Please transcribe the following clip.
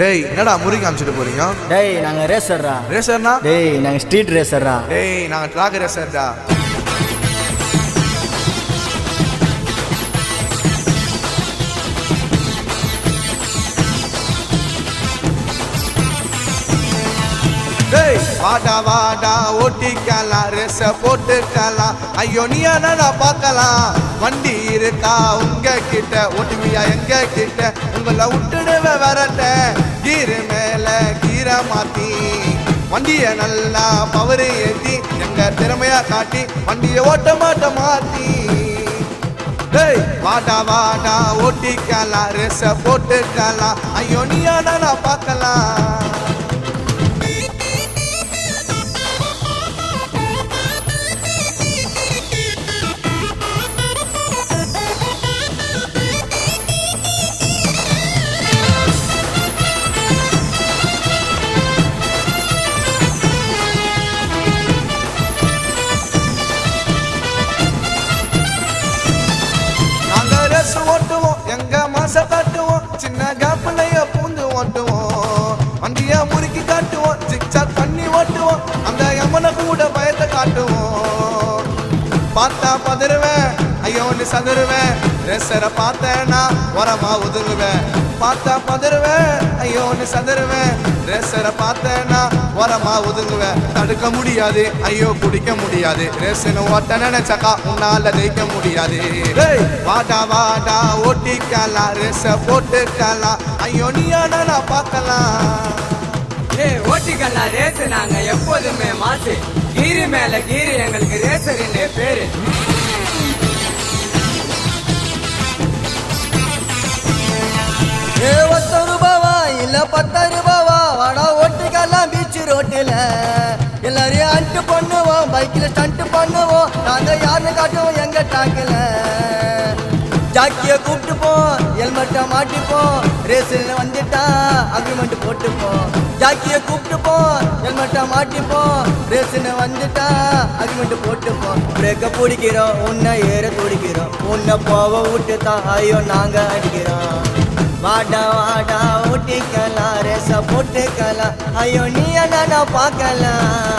டேய் என்னடா முறி காமிச்சிட்டு போறீங்க? டேய் நாங்க ரேசர்ரா. ரேசர்னா? டேய் நாங்க ஸ்ட்ரீட் ரேசர்ரா. டேய் நாங்க ட்ராக் ரேசர்டா. டேய் வாடா வாடா ஓட்டிக்கலாம் ரேச போட்டுக்கலாம். ஐயோ நீ என்னடா பார்க்கலாம். வண்டி இருக்கா உங்க கிட்ட? ஓட்டுவியா எங்க கிட்ட? உங்களை விட்டுடுவே வரட்ட. கீரு மேல கீரை மாத்தி வண்டிய நல்லா பவரு ஏத்தி எங்க திறமையா காட்டி வண்டிய ஓட்ட மாட்ட மாத்தி. டேய் வாடா வாடா ஓட்டிக்கலாம் ரேச போட்டுக்கலாம். ஐயோ நீ என்னடா பார்க்கலாம். ஓட்டுவோம் எங்க மாச காட்டுவோம். சின்ன கேப்லைய பூந்து ஓட்டுவோம். வண்டியா முறுக்கி காட்டுவோம். ஜிக்சாக் பண்ணி ஓட்டுவோம். அந்த யமனை கூட பயத்தை காட்டுவோம். பார்த்தா பதறுவேன் ஐயோ நீ சதுருவேன். ரேசரை பார்த்தேன்னா உரமா ஒதுங்குவேன். பார்த்தா பதறுவேன் ஐயோ நீ சதுருவேன். ரேசரை பார்த்தேன்னா உரமா ஒதுங்குவேன். தடுக்க முடியாது ஐயோ குடிக்க முடியாது. ரேசனை ஓட்ட நினைச்சக்கா உன்னால ஜெயிக்க முடியாது. டேய் வாடா வாடா ஓட்டிக்கலாம் ரேச போட்டுக்கலாம். ஐயோ நீ ஆனா பார்க்கலாம். ஏய் ஓட்டிக்கலாம் ரேஸ் நாங்க எப்போதுமே மாசு. கீரு மேல கீரு எங்களுக்கு ரேசர் பேரு. ஏ 10 ரூபாவா இல்ல 10 ரூபாவா? வாடா ஓட்டிக்கலாம் பீச் ரோட்டில. எல்லாரையும் அண்ட் பண்ணுவோம். பைக்கில் ஸ்டண்ட் பண்ணுவோம். நாங்க யாருன்னு காட்டுவோம் எங்க டாக்கில. ஜாக்கிய கூப்பிட்டுப்போம். ஹெல்மெட்டை மாட்டிப்போம். ரேஸில் வந்துட்டா அக்ரிமெண்ட் போட்டுப்போம். ஜாக்கிய கூப்பிட்டுப்போம். ஹெல்மெட்டை மாட்டிப்போம். ரேஸில் வந்துட்டா அக்ரிமெண்ட் போட்டுப்போம். பிரேக்க பிடிக்கிறோம். உன்னை ஏற துடிக்கிறோம். உன்னை போக விட்டுதான் ஐயோ நாங்க அடிக்கிறோம். வாடா வாடா ஓட்டிக்கலாம் ரேச போட்டுக்கலாம். ஐயோ நீ என்ன பார்க்கலாம்.